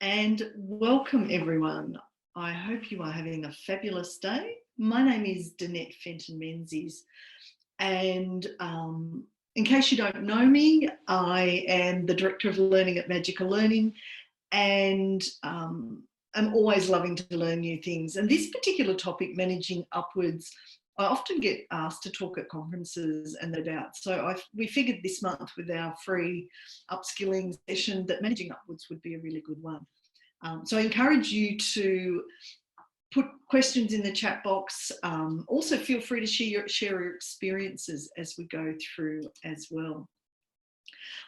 And welcome everyone. I hope you are having a fabulous day. My name is Danette Fenton Menzies, and in case you don't know me, I am the Director of Learning at Magical Learning, and I'm always loving to learn new things. And this particular topic, managing upwards, I often get asked to talk at conferences and about. So we figured this month with our free upskilling session that managing upwards would be a really good one. So I encourage you to put questions in the chat box. Also feel free to share your experiences as we go through as well.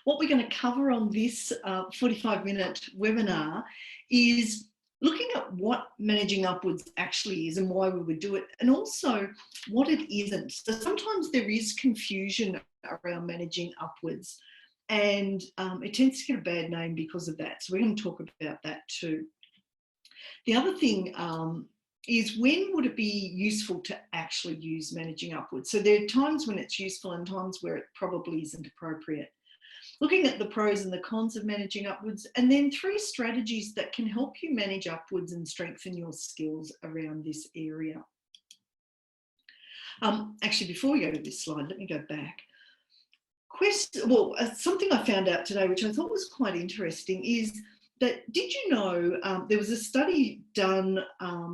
What we're going to cover on this 45-minute webinar is looking at what managing upwards actually is and why we would do it, and also what it isn't. So sometimes there is confusion around managing upwards, and it tends to get a bad name because of that. So we're going to talk about that too. The other thing is, when would it be useful to actually use managing upwards? So there are times when it's useful and times where it probably isn't appropriate. Looking at the pros and the cons of managing upwards, and then 3 strategies that can help you manage upwards and strengthen your skills around this area. Actually, before we go to this slide, let me go back. Something I found out today, which I thought was quite interesting, is that, did you know there was a study done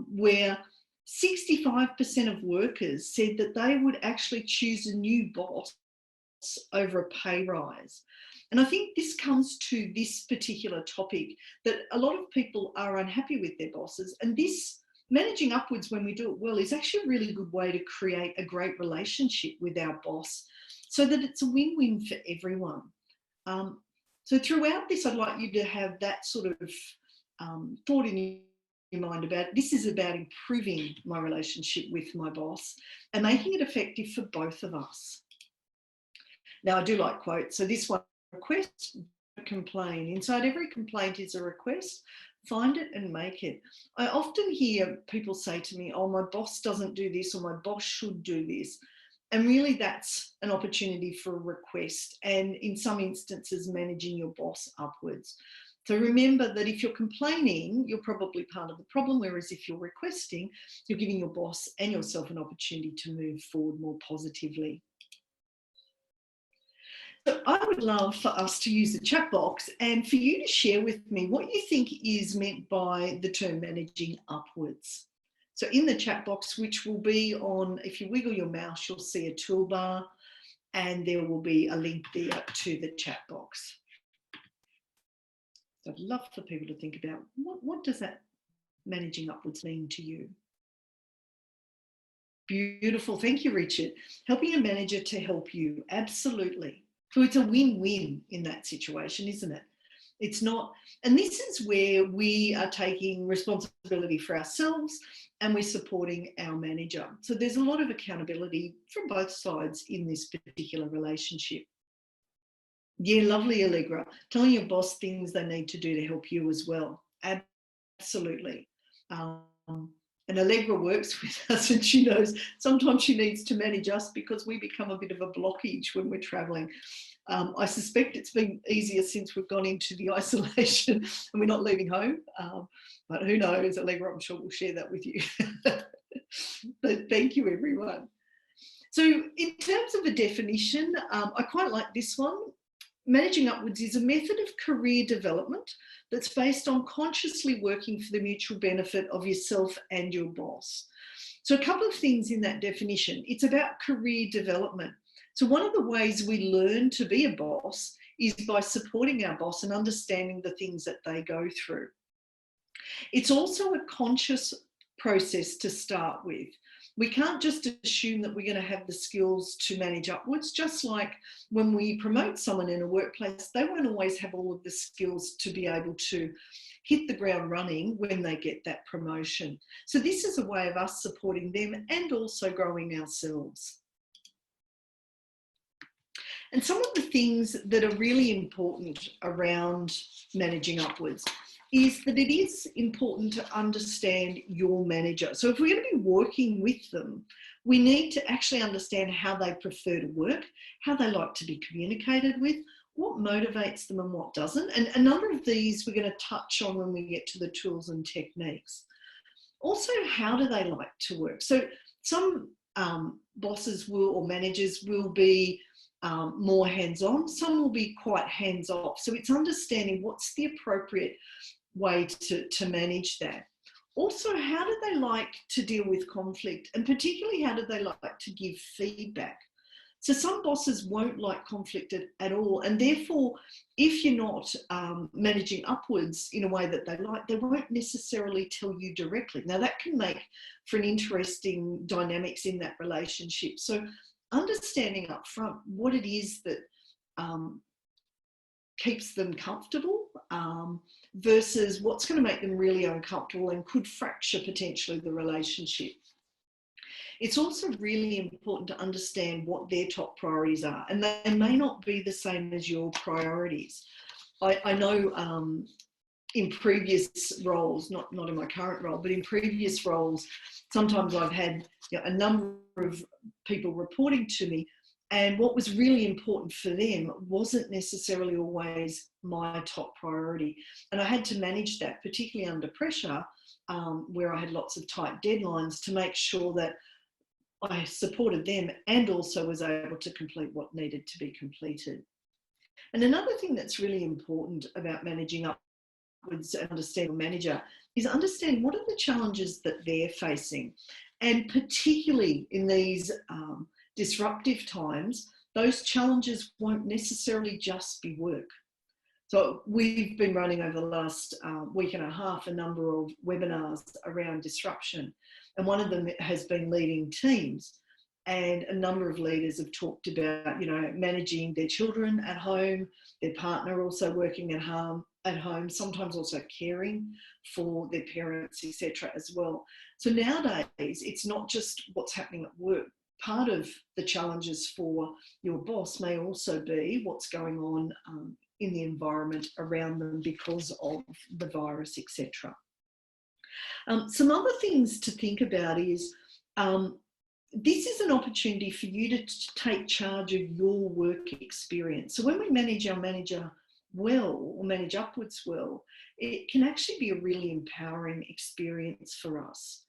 where 65% of workers said that they would actually choose a new boss over a pay rise. And I think this comes to this particular topic, that a lot of people are unhappy with their bosses, and this managing upwards, when we do it well, is actually a really good way to create a great relationship with our boss so that it's a win-win for everyone. So throughout this, I'd like you to have that sort of thought in your mind about, this is about improving my relationship with my boss and making it effective for both of us. Now, I do like quotes. So this one, request, complain. Inside every complaint is a request. Find it and make it. I often hear people say to me, oh, my boss doesn't do this, or my boss should do this. And really that's an opportunity for a request, and in some instances, managing your boss upwards. So remember that if you're complaining, you're probably part of the problem, whereas if you're requesting, you're giving your boss and yourself an opportunity to move forward more positively. So I would love for us to use the chat box and for you to share with me what you think is meant by the term managing upwards. So in the chat box, which will be on, if you wiggle your mouse, you'll see a toolbar, and there will be a link there to the chat box. So I'd love for people to think about, what does that managing upwards mean to you? Beautiful. Thank you, Richard. Helping a manager to help you. Absolutely. So it's a win-win in that situation, isn't it? It's not, and this is where we are taking responsibility for ourselves and we're supporting our manager. So there's a lot of accountability from both sides in this particular relationship. Yeah, lovely, Allegra. Telling your boss things they need to do to help you as well. Absolutely. And Allegra works with us, and she knows sometimes she needs to manage us because we become a bit of a blockage when we're travelling. I suspect it's been easier since we've gone into the isolation and we're not leaving home. But who knows, Allegra, I'm sure we'll share that with you. But thank you, everyone. So in terms of a definition, I quite like this one. Managing upwards is a method of career development that's based on consciously working for the mutual benefit of yourself and your boss. So a couple of things in that definition. It's about career development. So one of the ways we learn to be a boss is by supporting our boss and understanding the things that they go through. It's also a conscious process to start with. We can't just assume that we're going to have the skills to manage upwards. Just like when we promote someone in a workplace, they won't always have all of the skills to be able to hit the ground running when they get that promotion. So this is a way of us supporting them and also growing ourselves. And some of the things that are really important around managing upwards is that it is important to understand your manager. So if we're going to be working with them, we need to actually understand how they prefer to work, how they like to be communicated with, what motivates them and what doesn't. And a number of these we're going to touch on when we get to the tools and techniques. Also, how do they like to work? So some bosses will, or managers will be more hands-on, some will be quite hands-off. So it's understanding what's the appropriate way to manage that. Also, how do they like to deal with conflict? And particularly, how do they like to give feedback? So some bosses won't like conflict at all. And therefore, if you're not managing upwards in a way that they like, they won't necessarily tell you directly. Now, that can make for an interesting dynamics in that relationship. So understanding up front what it is that keeps them comfortable versus what's going to make them really uncomfortable and could fracture potentially the relationship. It's also really important to understand what their top priorities are, and they may not be the same as your priorities. I know in previous roles, not in my current role, but in previous roles, sometimes I've had a number of people reporting to me, and what was really important for them wasn't necessarily always my top priority. And I had to manage that, particularly under pressure, where I had lots of tight deadlines, to make sure that I supported them and also was able to complete what needed to be completed. And another thing that's really important about managing upwards and understand your manager is understand what are the challenges that they're facing. And particularly in these disruptive times, those challenges won't necessarily just be work. So we've been running over the last week and a half a number of webinars around disruption. And one of them has been leading teams. And a number of leaders have talked about, managing their children at home, their partner also working at home, sometimes also caring for their parents, etc. as well. So nowadays, it's not just what's happening at work. Part of the challenges for your boss may also be what's going on in the environment around them because of the virus, etc. Some other things to think about is this is an opportunity for you to take charge of your work experience. So when we manage our manager well, or manage upwards well, it can actually be a really empowering experience for us.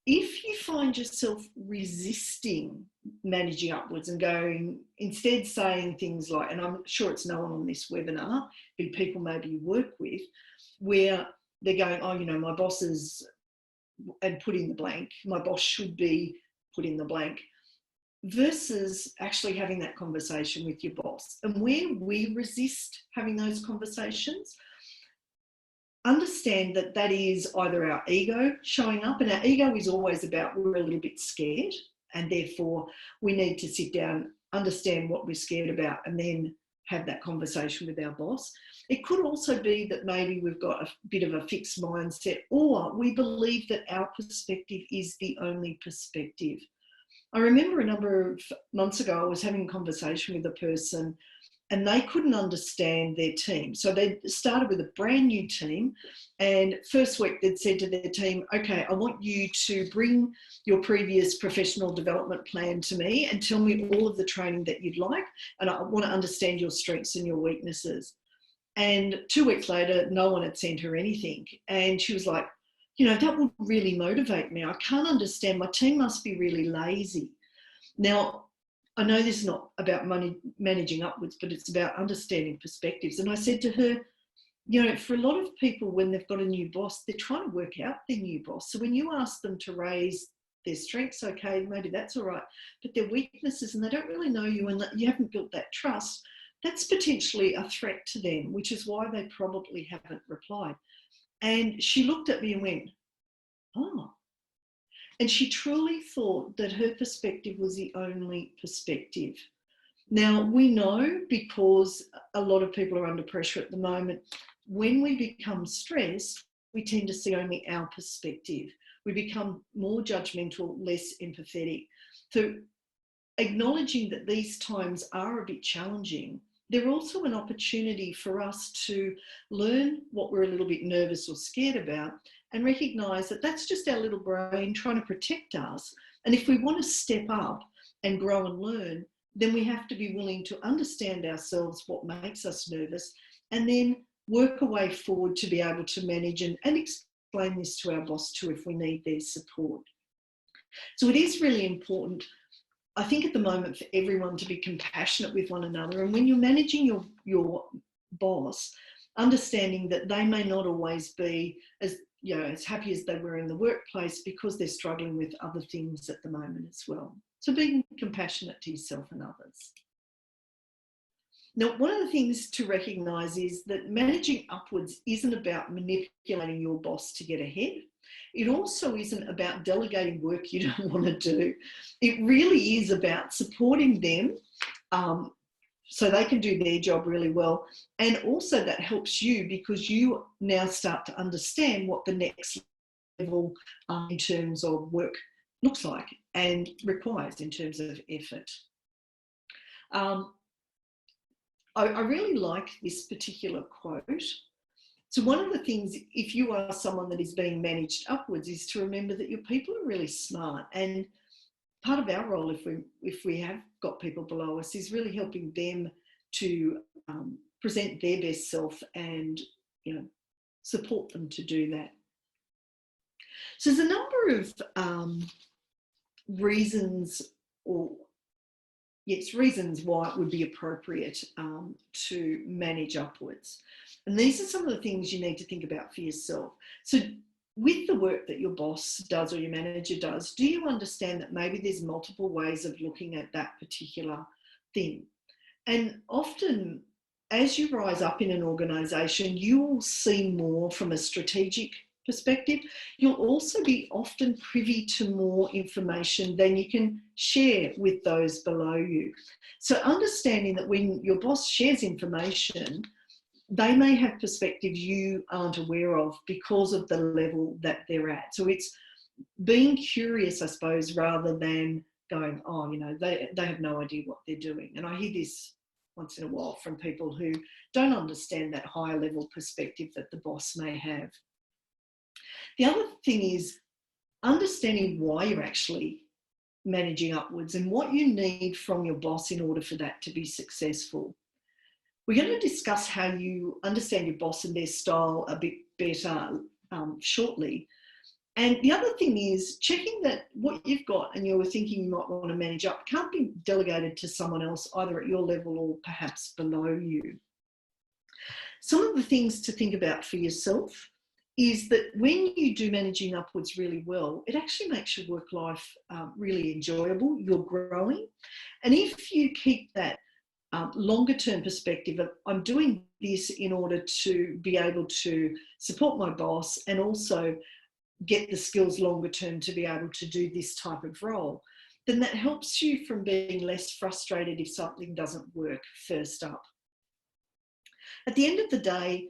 If you find yourself resisting managing upwards and going, instead saying things like, and I'm sure it's no one on this webinar, but people maybe you work with, where they're going, my boss is, and put in the blank, my boss should be, put in the blank, versus actually having that conversation with your boss. And where we resist having those conversations, understand that that is either our ego showing up, and our ego is always about we're a little bit scared, and therefore we need to sit down, understand what we're scared about, and then have that conversation with our boss. It could also be that maybe we've got a bit of a fixed mindset, or we believe that our perspective is the only perspective. I remember a number of months ago, I was having a conversation with a person and they couldn't understand their team. So they started with a brand new team, and first week they'd said to their team, okay, I want you to bring your previous professional development plan to me and tell me all of the training that you'd like, and I want to understand your strengths and your weaknesses. And 2 weeks later, no one had sent her anything. And she was like, that would really motivate me. I can't understand. My team must be really lazy. Now, I know this is not about managing upwards, but it's about understanding perspectives. And I said to her, for a lot of people, when they've got a new boss, they're trying to work out their new boss. So when you ask them to raise their strengths, okay, maybe that's all right, but their weaknesses, and they don't really know you and you haven't built that trust, that's potentially a threat to them, which is why they probably haven't replied. And she looked at me and went, oh. And she truly thought that her perspective was the only perspective. Now, we know, because a lot of people are under pressure at the moment, when we become stressed, we tend to see only our perspective. We become more judgmental, less empathetic. So acknowledging that these times are a bit challenging, they're also an opportunity for us to learn what we're a little bit nervous or scared about, and recognise that that's just our little brain trying to protect us. And if we want to step up and grow and learn, then we have to be willing to understand ourselves, what makes us nervous, and then work a way forward to be able to manage and explain this to our boss too if we need their support. So it is really important, I think, at the moment for everyone to be compassionate with one another. And when you're managing your boss, understanding that they may not always be as happy as they were in the workplace because they're struggling with other things at the moment as well. So being compassionate to yourself and others. Now, one of the things to recognise is that managing upwards isn't about manipulating your boss to get ahead. It also isn't about delegating work you don't want to do. It really is about supporting them so they can do their job really well. And also that helps you because you now start to understand what the next level in terms of work looks like and requires in terms of effort. I really like this particular quote. So one of the things, if you are someone that is being managed upwards, is to remember that your people are really smart. And part of our role, if we have got people below us, is really helping them to present their best self and support them to do that. So there's a number of reasons why it would be appropriate to manage upwards. And these are some of the things you need to think about for yourself. So with the work that your boss does or your manager does, do you understand that maybe there's multiple ways of looking at that particular thing? And often, as you rise up in an organisation, you will see more from a strategic perspective. You'll also be often privy to more information than you can share with those below you. So understanding that when your boss shares information, they may have perspectives you aren't aware of because of the level that they're at. So it's being curious, I suppose, rather than going, oh, they have no idea what they're doing. And I hear this once in a while from people who don't understand that higher level perspective that the boss may have. The other thing is understanding why you're actually managing upwards and what you need from your boss in order for that to be successful. We're going to discuss how you understand your boss and their style a bit better shortly. And the other thing is checking that what you've got and you're thinking you might want to manage up can't be delegated to someone else either at your level or perhaps below you. Some of the things to think about for yourself is that when you do managing upwards really well, it actually makes your work life really enjoyable. You're growing. And if you keep that longer term perspective of I'm doing this in order to be able to support my boss and also get the skills longer term to be able to do this type of role, then that helps you from being less frustrated if something doesn't work first up. At the end of the day,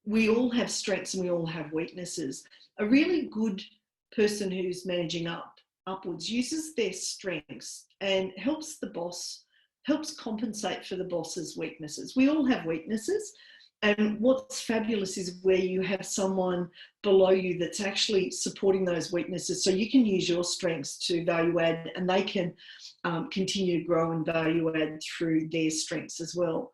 we all have strengths and we all have weaknesses. A really good person who's managing upwards uses their strengths and helps compensate for the boss's weaknesses. We all have weaknesses. And what's fabulous is where you have someone below you that's actually supporting those weaknesses. So you can use your strengths to value add and they can continue to grow and value add through their strengths as well.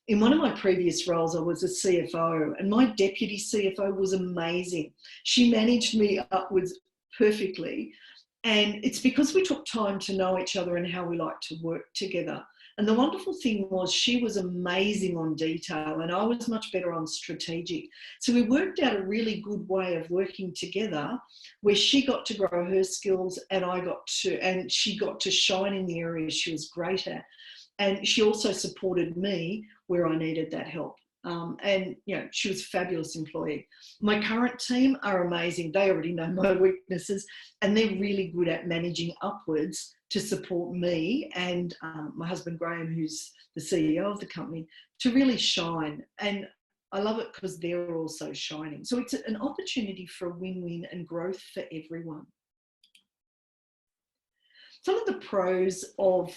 In one of my previous roles, I was a CFO and my deputy CFO was amazing. She managed me upwards perfectly. And it's because we took time to know each other and how we like to work together. And the wonderful thing was she was amazing on detail and I was much better on strategic. So we worked out a really good way of working together where she got to grow her skills and she got to shine in the areas she was great at. And she also supported me where I needed that help. She was a fabulous employee. My current team are amazing. They already know my weaknesses and they're really good at managing upwards to support me and my husband, Graham, who's the CEO of the company, to really shine. And I love it because they're also shining. So it's an opportunity for a win-win and growth for everyone. Some of the pros of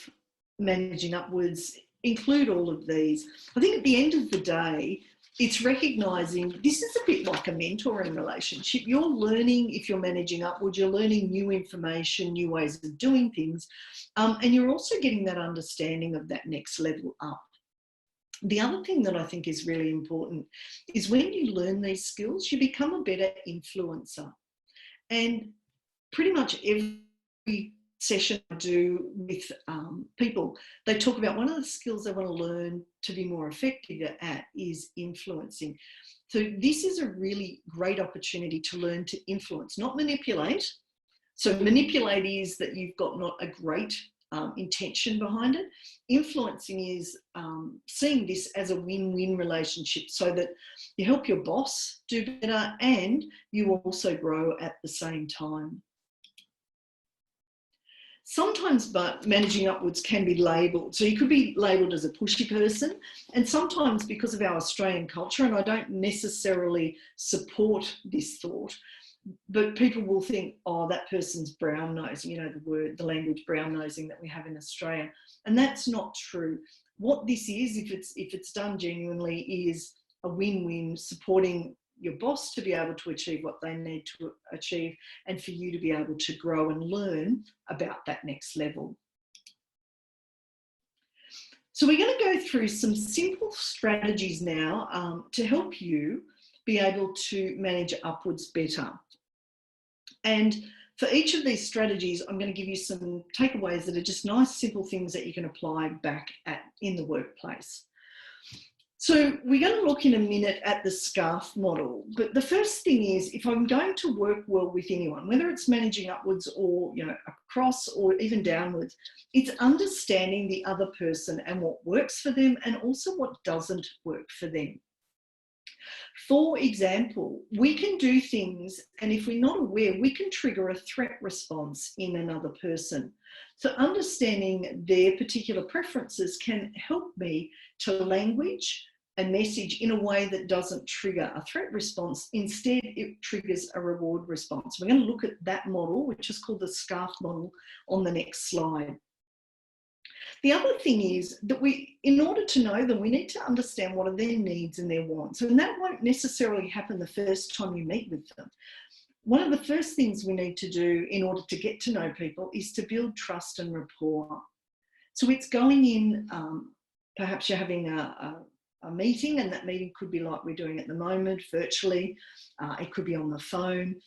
managing upwards include all of these. I think at the end of the day, it's recognizing this is a bit like a mentoring relationship. You're learning, if you're managing upwards, you're learning new information, new ways of doing things, and you're also getting that understanding of that next level up. The other thing that I think is really important is when you learn these skills, you become a better influencer. And pretty much every session I do with people, they talk about one of the skills they want to learn to be more effective at is influencing. So this is a really great opportunity to learn to influence, not manipulate. So manipulate is that you've got not a great intention behind it. Influencing is seeing this as a win-win relationship so that you help your boss do better and you also grow at the same time. Sometimes, but managing upwards can be labelled. So you could be labelled as a pushy person, and sometimes because of our Australian culture, and I don't necessarily support this thought, but people will think, oh, that person's brown nosing, you know, the language brown nosing that we have in Australia. And that's not true. What this is, if it's done genuinely, is a win-win, supporting your boss to be able to achieve what they need to achieve and for you to be able to grow and learn about that next level. So we're going to go through some simple strategies now to help you be able to manage upwards better. And for each of these strategies, I'm going to give you some takeaways that are just nice, simple things that you can apply back in the workplace. So we're going to look in a minute at the SCARF model. But the first thing is, if I'm going to work well with anyone, whether it's managing upwards or, you know, across or even downwards, it's understanding the other person and what works for them and also what doesn't work for them. For example, we can do things, and if we're not aware, we can trigger a threat response in another person. So understanding their particular preferences can help me to language a message in a way that doesn't trigger a threat response. Instead, it triggers a reward response. We're going to look at that model, which is called the SCARF model, on the next slide. The other thing is that in order to know them, we need to understand what are their needs and their wants. And that won't necessarily happen the first time you meet with them. One of the first things we need to do in order to get to know people is to build trust and rapport. So it's going in, perhaps you're having a meeting, and that meeting could be like we're doing at the moment, virtually. It could be on the phone.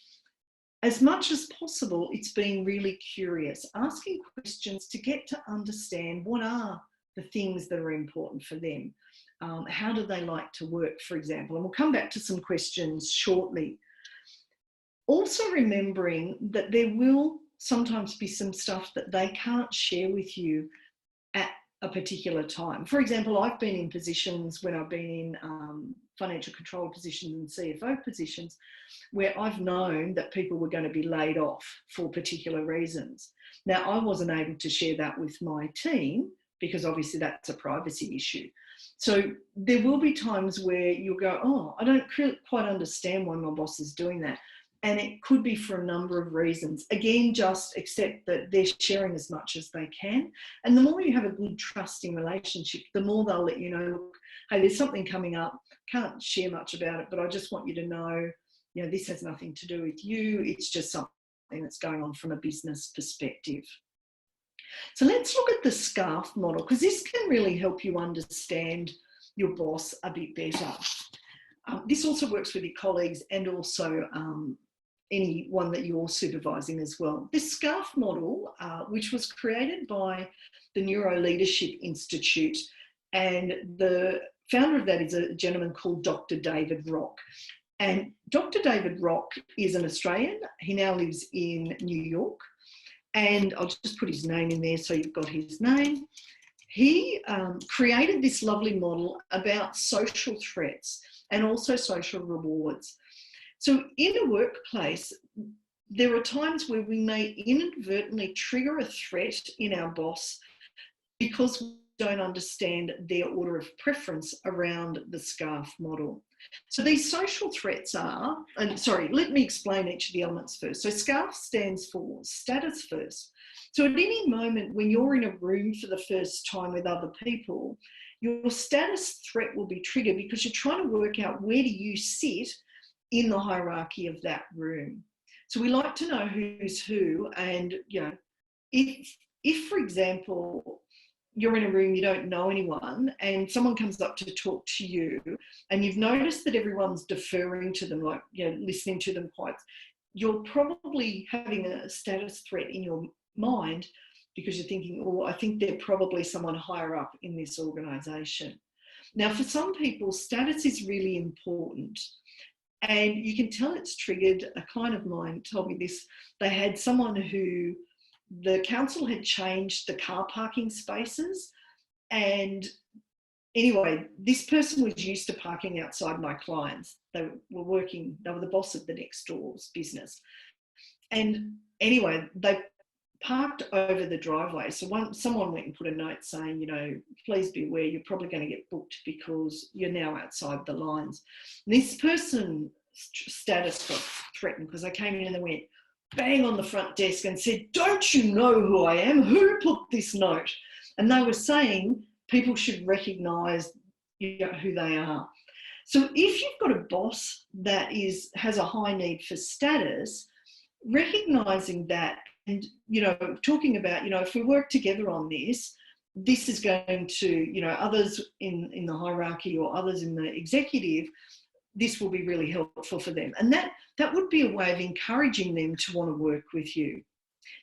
As much as possible, it's being really curious, asking questions to get to understand what are the things that are important for them. How do they like to work, for example? And we'll come back to some questions shortly. Also remembering that there will sometimes be some stuff that they can't share with you at a particular time. For example, I've been in positions when I've been in financial control positions and CFO positions where I've known that people were going to be laid off for particular reasons. Now, I wasn't able to share that with my team because obviously that's a privacy issue. So there will be times where you'll go, oh, I don't quite understand why my boss is doing that. And it could be for a number of reasons. Again, just accept that they're sharing as much as they can. And the more you have a good trusting relationship, the more they'll let you know, look, hey, there's something coming up. Can't share much about it, but I just want you to know, you know, this has nothing to do with you. It's just something that's going on from a business perspective. So let's look at the SCARF model, because this can really help you understand your boss a bit better. This also works with your colleagues and also anyone that you're supervising as well. This SCARF model, which was created by the Neuro Leadership Institute, and the founder of that is a gentleman called Dr. David Rock. And Dr. David Rock is an Australian. He now lives in New York. And I'll just put his name in there so you've got his name. He created this lovely model about social threats and also social rewards. So in a workplace, there are times where we may inadvertently trigger a threat in our boss because we don't understand their order of preference around the SCARF model. So these social threats are, and sorry, let me explain each of the elements first. So SCARF stands for status first. So at any moment when you're in a room for the first time with other people, your status threat will be triggered because you're trying to work out where do you sit in the hierarchy of that room. So we like to know who's who, and if for example, you're in a room, you don't know anyone, and someone comes up to talk to you, and you've noticed that everyone's deferring to them, like, listening to them quite, you're probably having a status threat in your mind because you're thinking, oh, I think they're probably someone higher up in this organisation. Now, for some people, status is really important. And you can tell it's triggered. A client of mine told me this. They had someone who, the council had changed the car parking spaces. And anyway, this person was used to parking outside my clients. They were the boss of the next door's business. And anyway, they parked over the driveway. So someone went and put a note saying, please be aware, you're probably going to get booked because you're now outside the lines. And this person's status got threatened because they came in and they went bang on the front desk and said, don't you know who I am? Who put this note? And they were saying people should recognise who they are. So if you've got a boss that has a high need for status, recognising that and, talking about, if we work together on this, this is going to, others in the hierarchy or others in the executive, this will be really helpful for them. And that would be a way of encouraging them to want to work with you.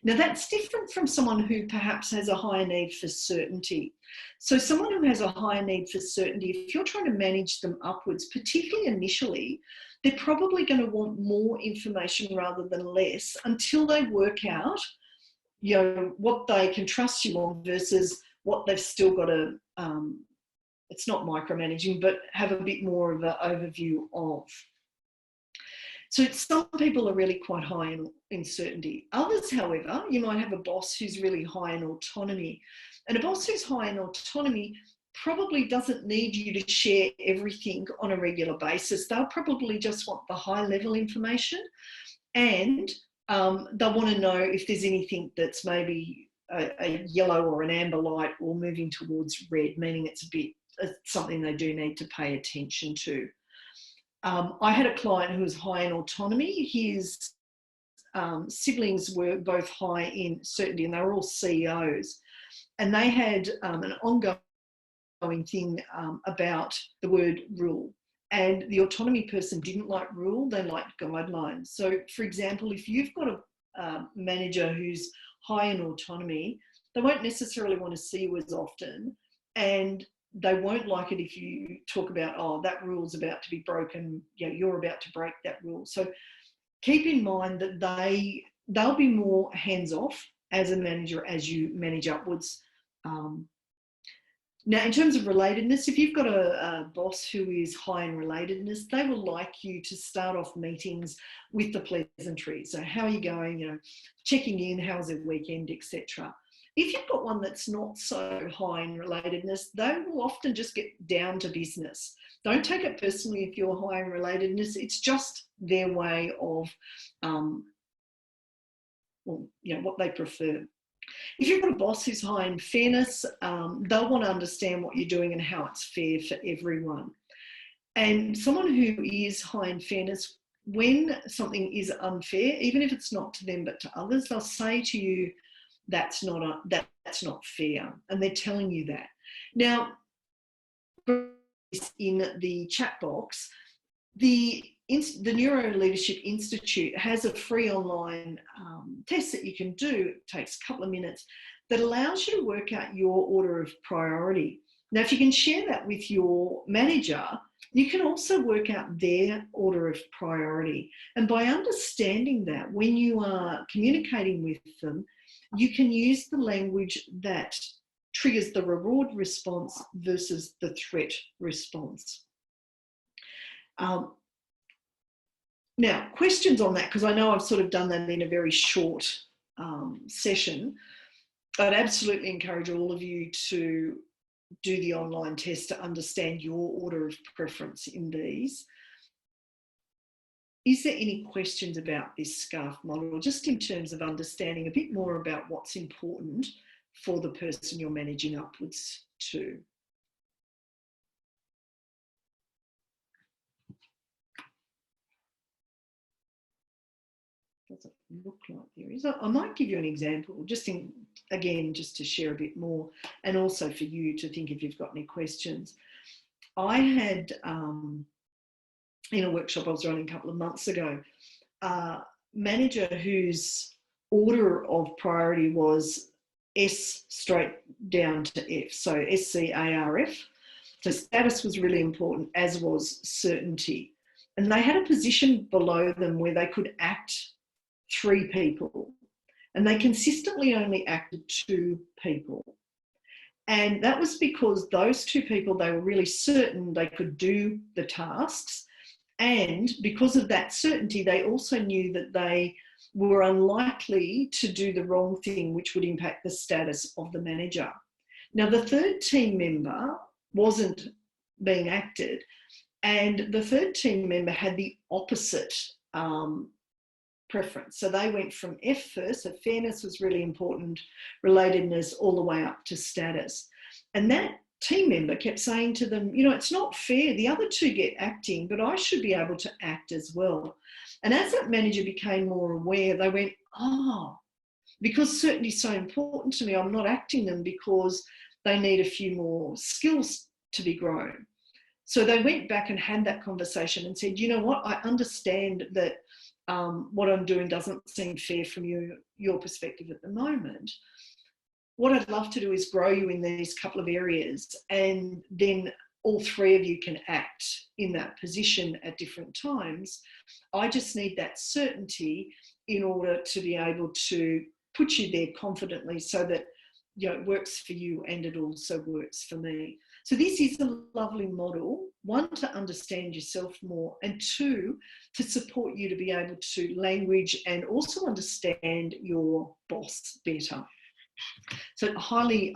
Now, that's different from someone who perhaps has a higher need for certainty. So someone who has a higher need for certainty, if you're trying to manage them upwards, particularly initially, they're probably going to want more information rather than less until they work out, what they can trust you on versus what they've still got to, it's not micromanaging, but have a bit more of an overview of. So some people are really quite high in certainty. Others, however, you might have a boss who's really high in autonomy. And a boss who's high in autonomy probably doesn't need you to share everything on a regular basis. They'll probably just want the high level information, and they'll want to know if there's anything that's maybe a yellow or an amber light or moving towards red, meaning it's something they do need to pay attention to. I had a client who was high in autonomy. His siblings were both high in certainty, and they were all CEOs. And they had an ongoing thing about the word rule. And the autonomy person didn't like rule, they liked guidelines. So, for example, if you've got a manager who's high in autonomy, they won't necessarily want to see you as often, and they won't like it if you talk about, oh, that rule's about to be broken, you're about to break that rule. So keep in mind that they'll be more hands-off as a manager as you manage upwards. Now, in terms of relatedness, if you've got a boss who is high in relatedness, they will like you to start off meetings with the pleasantries. So how are you going, checking in, how's their weekend, etc. If you've got one that's not so high in relatedness, they will often just get down to business. Don't take it personally if you're high in relatedness. It's just their way of, what they prefer. If you've got a boss who's high in fairness, they'll want to understand what you're doing and how it's fair for everyone. And someone who is high in fairness, when something is unfair, even if it's not to them but to others, they'll say to you, that's not fair, and they're telling you that. Now, in the chat box, the Neuro Leadership Institute has a free online test that you can do. It takes a couple of minutes, that allows you to work out your order of priority. Now, if you can share that with your manager, you can also work out their order of priority. And by understanding that, when you are communicating with them, you can use the language that triggers the reward response versus the threat response. Now, questions on that, because I know I've sort of done that in a very short session. I'd absolutely encourage all of you to do the online test to understand your order of preference in these. Is there any questions about this SCARF model, just in terms of understanding a bit more about what's important for the person you're managing upwards to? Doesn't look like there is. I might give you an example, again, just to share a bit more, and also for you to think if you've got any questions. I had, in a workshop I was running a couple of months ago, a manager whose order of priority was S straight down to F, so SCARF. So status was really important, as was certainty. And they had a position below them where they could act 3 people, and they consistently only acted 2 people. And that was because those 2 people, they were really certain they could do the tasks. And because of that certainty, they also knew that they were unlikely to do the wrong thing, which would impact the status of the manager. Now, the third team member wasn't being acted, and the third team member had the opposite preference. So they went from F first, so fairness was really important, relatedness, all the way up to status. And that team member kept saying to them, you know, it's not fair. The other 2 get acting, but I should be able to act as well. And as that manager became more aware, they went, oh, because certainty is so important to me, I'm not acting them because they need a few more skills to be grown. So they went back and had that conversation and said, you know what, I understand that what I'm doing doesn't seem fair from your perspective at the moment. What I'd love to do is grow you in these couple of areas, and then all 3 of you can act in that position at different times. I just need that certainty in order to be able to put you there confidently so that, you know, it works for you and it also works for me. So this is a lovely model, 1, to understand yourself more, and 2, to support you to be able to language and also understand your boss better. So I highly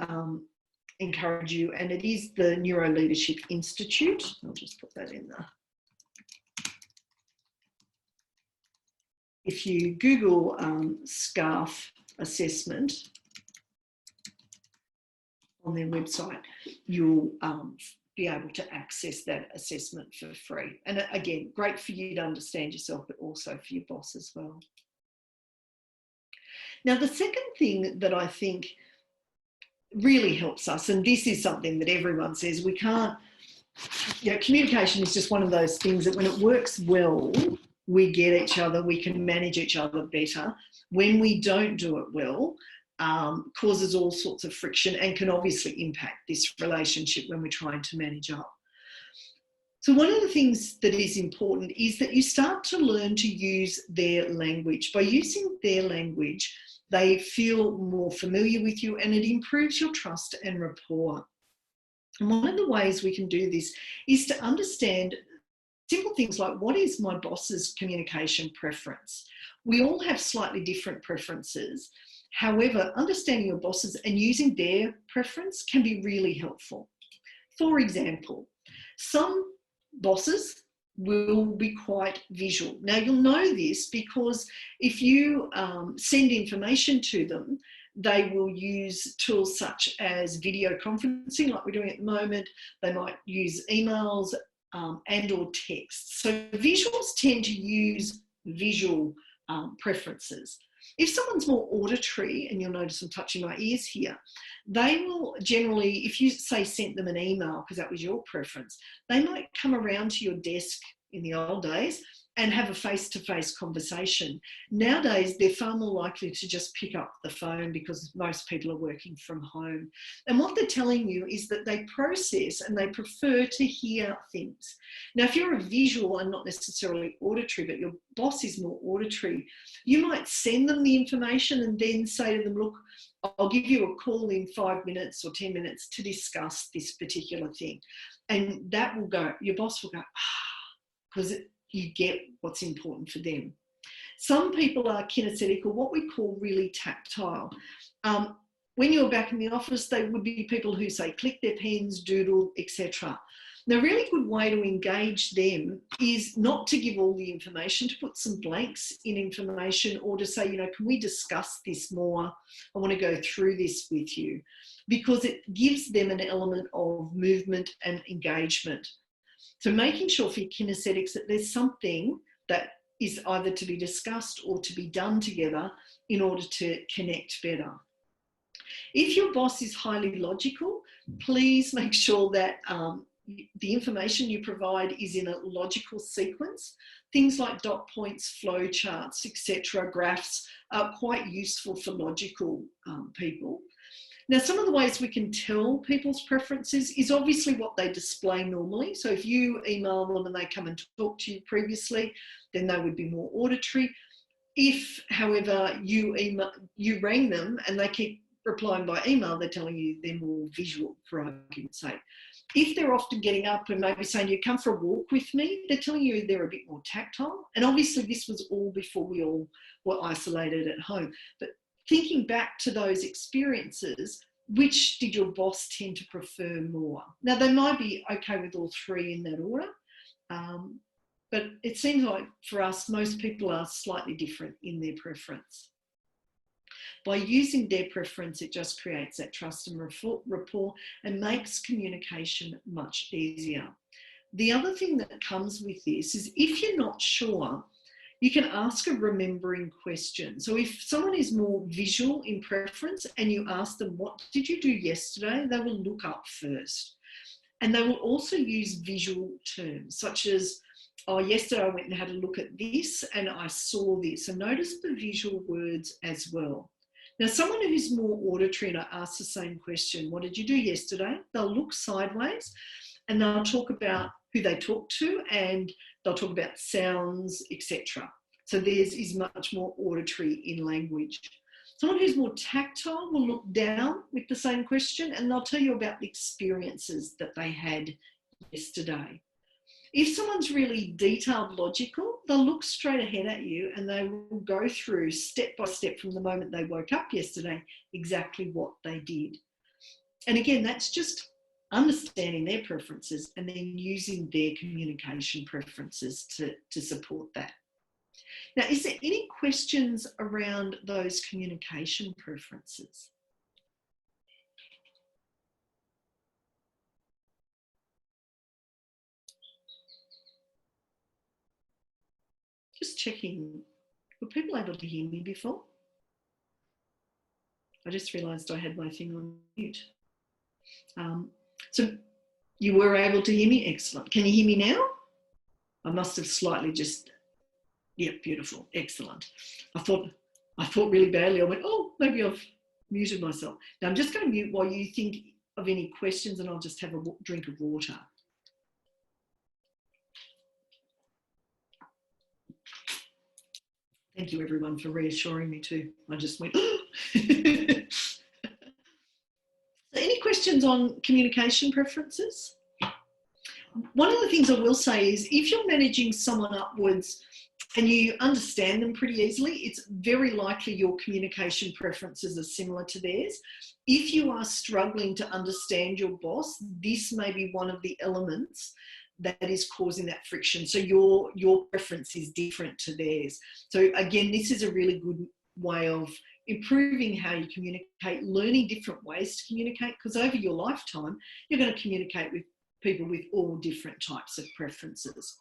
encourage you, and it is the Neuro Leadership Institute. I'll just put that in there. If you Google SCARF assessment on their website, you'll be able to access that assessment for free. And again, great for you to understand yourself, but also for your boss as well. Now, the second thing that I think really helps us, and this is something that everyone says, we can't, you know, communication is just one of those things that when it works well, we get each other, we can manage each other better. When we don't do it well, causes all sorts of friction and can obviously impact this relationship when we're trying to manage up. So one of the things that is important is that you start to learn to use their language. By using their language, they feel more familiar with you, and it improves your trust and rapport. And one of the ways we can do this is to understand simple things like, what is my boss's communication preference? We all have slightly different preferences. However, understanding your bosses and using their preference can be really helpful. For example, some bosses will be quite visual. Now, you'll know this because if you send information to them, they will use tools such as video conferencing, like we're doing at the moment. They might use emails and or text. So visuals tend to use visual preferences. If someone's more auditory, and you'll notice I'm touching my ears here, they will generally, if you say sent them an email because that was your preference, they might come around to your desk in the old days and have a face-to-face conversation. Nowadays, they're far more likely to just pick up the phone because most people are working from home. And what they're telling you is that they process and they prefer to hear things. Now, if you're a visual and not necessarily auditory, but your boss is more auditory, you might send them the information and then say to them, look, I'll give you a call in 5 minutes or 10 minutes to discuss this particular thing. And that will go, your boss will go, because you get what's important for them. Some people are kinesthetic, or what we call really tactile. When you're back in the office, they would be people who say click their pens, doodle, etc. Now, a really good way to engage them is not to give all the information, to put some blanks in information, or to say, you know, can we discuss this more? I want to go through this with you, because it gives them an element of movement and engagement. So making sure for kinesthetics that there's something that is either to be discussed or to be done together in order to connect better. If your boss is highly logical, please make sure that the information you provide is in a logical sequence. Things like dot points, flow charts, etc., graphs are quite useful for logical people. Now, some of the ways we can tell people's preferences is obviously what they display normally. So if you email them and they come and talk to you previously, then they would be more auditory. If, however, you rang them and they keep replying by email, they're telling you they're more visual, for argument's sake. If they're often getting up and maybe saying, you come for a walk with me, they're telling you they're a bit more tactile. And obviously this was all before we all were isolated at home. But thinking back to those experiences, which did your boss tend to prefer more? Now, they might be okay with all three in that order, but it seems like for us, most people are slightly different in their preference. By using their preference, it just creates that trust and rapport and makes communication much easier. The other thing that comes with this is if you're not sure, you can ask a remembering question. So if someone is more visual in preference and you ask them, what did you do yesterday? They will look up first. And they will also use visual terms such as, oh, yesterday I went and had a look at this and I saw this. And notice the visual words as well. Now, someone who's more auditory and I ask the same question, what did you do yesterday? They'll look sideways and they'll talk about who they talk to and they'll talk about sounds, etc. So theirs is much more auditory in language. Someone who's more tactile will look down with the same question and they'll tell you about the experiences that they had yesterday. If someone's really detailed logical, they'll look straight ahead at you and they will go through step by step from the moment they woke up yesterday, exactly what they did. And again, that's just understanding their preferences and then using their communication preferences to support that. Now, is there any questions around those communication preferences? Just checking, were people able to hear me before? I just realised I had my thing on mute. So you were able to hear me? Excellent. Can you hear me now? I must have slightly just, yeah, beautiful, excellent. I thought really badly. I went, oh, maybe I've muted myself. Now I'm just going to mute while you think of any questions and I'll just have a drink of water. Thank you everyone for reassuring me too. I just went, oh. Any questions on communication preferences? One of the things I will say is if you're managing someone upwards and you understand them pretty easily, it's very likely your communication preferences are similar to theirs. If you are struggling to understand your boss, this may be one of the elements that is causing that friction. So your preference is different to theirs. So again, this is a really good way of improving how you communicate, learning different ways to communicate, because over your lifetime, you're going to communicate with people with all different types of preferences.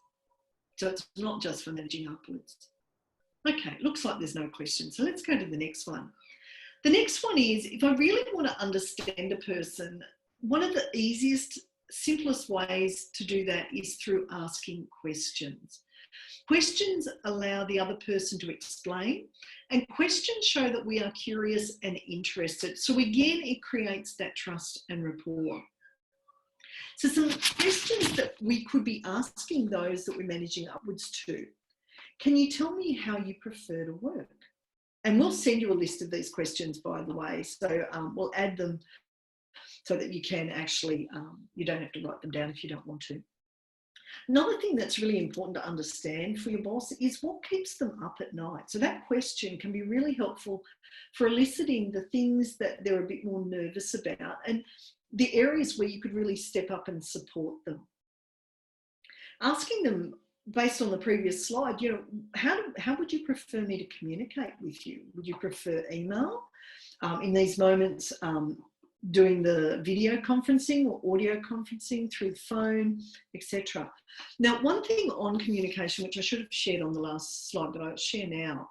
So it's not just for managing upwards. Okay, looks like there's no questions. So let's go to the next one. The next one is, if I really want to understand a person, one of the easiest, simplest ways to do that is through asking questions. Questions allow the other person to explain, and questions show that we are curious and interested. So again, it creates that trust and rapport. So some questions that we could be asking those that we're managing upwards to. Can you tell me how you prefer to work? And we'll send you a list of these questions, by the way. So we'll add them so that you can actually, you don't have to write them down if you don't want to. Another thing that's really important to understand for your boss is what keeps them up at night. So that question can be really helpful for eliciting the things that they're a bit more nervous about and the areas where you could really step up and support them. Asking them, based on the previous slide, you know, how would you prefer me to communicate with you? Would you prefer email? In these moments, doing the video conferencing or audio conferencing through the phone, etc. Now, one thing on communication, which I should have shared on the last slide, but I'll share now,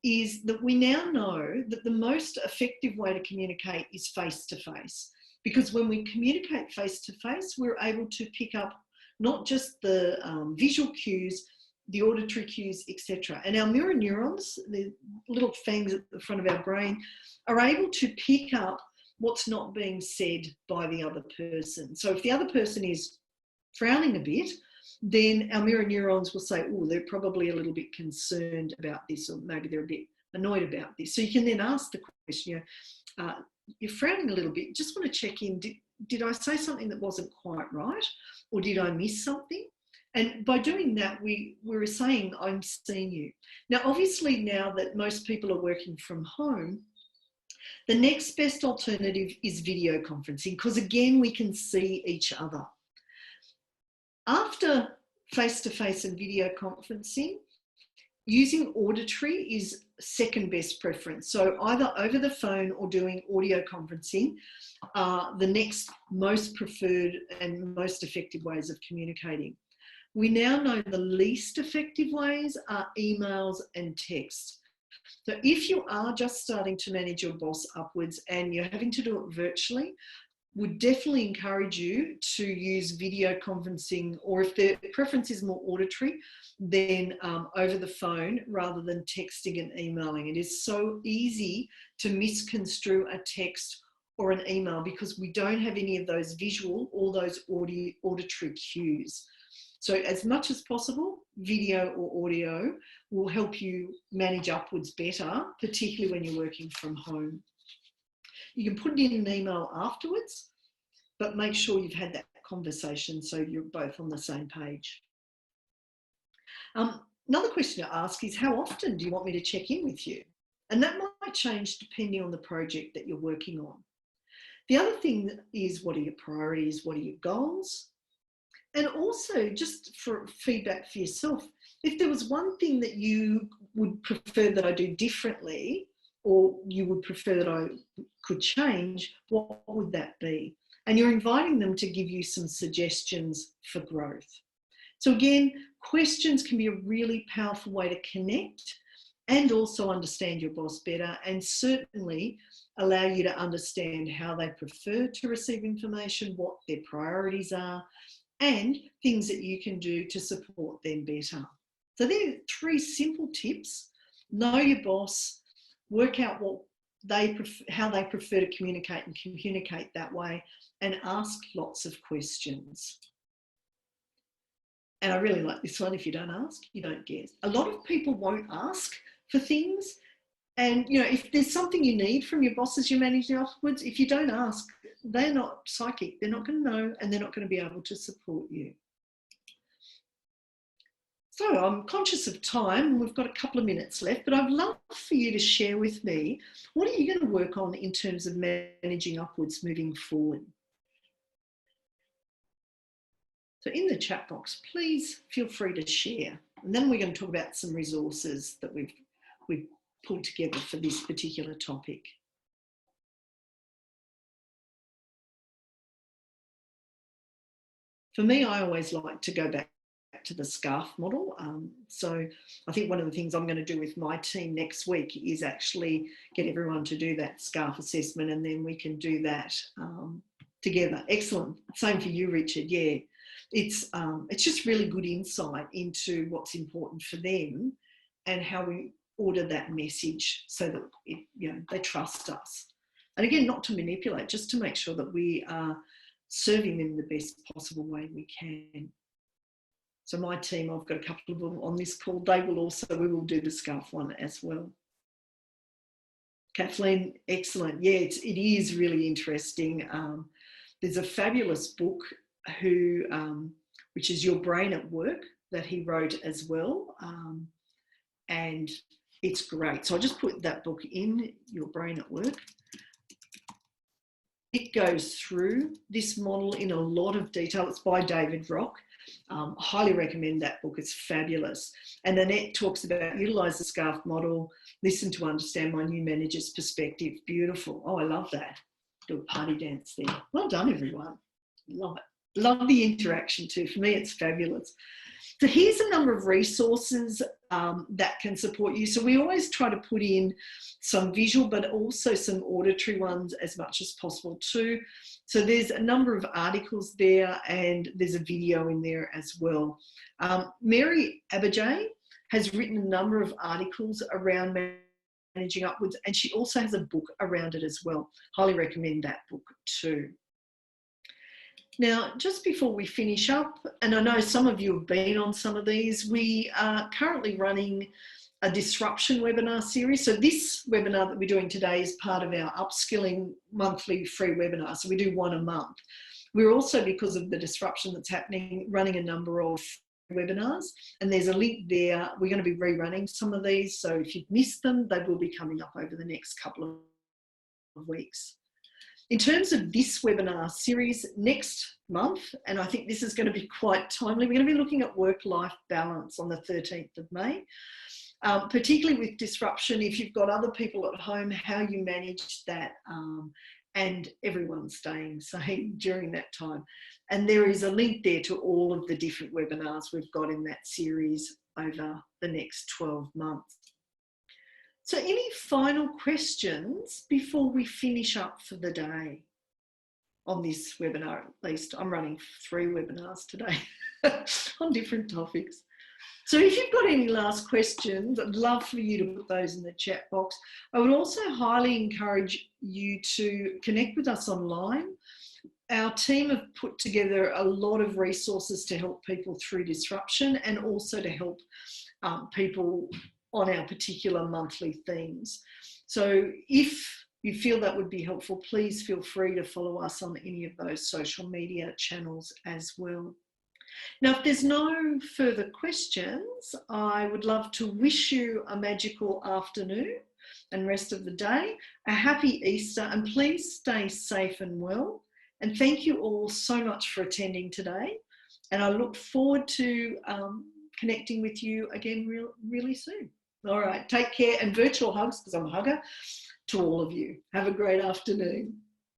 is that we now know that the most effective way to communicate is face-to-face. Because when we communicate face-to-face, we're able to pick up not just the visual cues, the auditory cues, etc. And our mirror neurons, the little fangs at the front of our brain, are able to pick up what's not being said by the other person. So if the other person is frowning a bit, then our mirror neurons will say, oh, they're probably a little bit concerned about this, or maybe they're a bit annoyed about this. So you can then ask the question, you're frowning a little bit, just want to check in, did I say something that wasn't quite right? Or did I miss something? And by doing that, we're saying, I'm seeing you. Now, obviously, now that most people are working from home, the next best alternative is video conferencing, because again, we can see each other. After face-to-face and video conferencing, using auditory is second best preference. So either over the phone or doing audio conferencing are the next most preferred and most effective ways of communicating. We now know the least effective ways are emails and text. So if you are just starting to manage your boss upwards and you're having to do it virtually, would definitely encourage you to use video conferencing, or if the preference is more auditory, then over the phone rather than texting and emailing. It is so easy to misconstrue a text or an email because we don't have any of those visual or those auditory cues. So as much as possible, video or audio will help you manage upwards better, particularly when you're working from home. You can put it in an email afterwards, but make sure you've had that conversation so you're both on the same page. Another question to ask is, how often do you want me to check in with you? And that might change depending on the project that you're working on. The other thing is, what are your priorities? What are your goals? And also, just for feedback for yourself, if there was one thing that you would prefer that I do differently, or you would prefer that I could change, what would that be? And you're inviting them to give you some suggestions for growth. So again, questions can be a really powerful way to connect and also understand your boss better, and certainly allow you to understand how they prefer to receive information, what their priorities are, and things that you can do to support them better. So there are 3 simple tips. Know your boss, work out how they prefer to communicate, and communicate that way, and ask lots of questions. And I really like this one: if you don't ask, you don't get. A lot of people won't ask for things. And, you know, if there's something you need from your boss as you manage afterwards, if you don't ask, they're not psychic. They're not going to know, and they're not going to be able to support you. So I'm conscious of time. We've got a couple of minutes left, but I'd love for you to share with me, what are you going to work on in terms of managing upwards moving forward? So in the chat box, please feel free to share. And then we're going to talk about some resources that we've pulled together for this particular topic. For me, I always like to go back to the SCARF model. So I think one of the things I'm going to do with my team next week is actually get everyone to do that SCARF assessment, and then we can do that together. Excellent. Same for you, Richard. Yeah, it's just really good insight into what's important for them and how we order that message so that they trust us. And again, not to manipulate, just to make sure that we are serving them the best possible way we can. So my team, I've got a couple of them on this call. We will do the SCARF one as well. Kathleen, excellent. Yeah, it is really interesting. There's a fabulous book which is Your Brain at Work, that he wrote as well. And it's great. So I'll just put that book in, Your Brain at Work. It goes through this model in a lot of detail. It's by David Rock. Highly recommend that book. It's fabulous. And Annette talks about utilise the SCARF model, listen to understand my new manager's perspective. Beautiful. Oh, I love that. Do a party dance there. Well done, everyone. Love it. Love the interaction too. For me, it's fabulous. So here's a number of resources that can support you. So we always try to put in some visual, but also some auditory ones as much as possible too. So there's a number of articles there, and there's a video in there as well. Mary Abajay has written a number of articles around managing upwards, and she also has a book around it as well. Highly recommend that book too. Now, just before we finish up, and I know some of you have been on some of these, we are currently running a disruption webinar series. So this webinar that we're doing today is part of our upskilling monthly free webinar. So we do one a month. We're also, because of the disruption that's happening, running a number of webinars, and there's a link there. We're going to be rerunning some of these, so if you've missed them, they will be coming up over the next couple of weeks. In terms of this webinar series next month, and I think this is going to be quite timely, we're going to be looking at work-life balance on the 13th of May, particularly with disruption. If you've got other people at home, how you manage that, and everyone staying sane during that time. And there is a link there to all of the different webinars we've got in that series over the next 12 months. So any final questions before we finish up for the day on this webinar? At least I'm running 3 webinars today on different topics. So if you've got any last questions, I'd love for you to put those in the chat box. I would also highly encourage you to connect with us online. Our team have put together a lot of resources to help people through disruption, and also to help people on our particular monthly themes. So if you feel that would be helpful, please feel free to follow us on any of those social media channels as well. Now, if there's no further questions, I would love to wish you a magical afternoon and rest of the day, a happy Easter, and please stay safe and well. And thank you all so much for attending today. And I look forward to connecting with you again really soon. All right, take care, and virtual hugs, because I'm a hugger, to all of you. Have a great afternoon.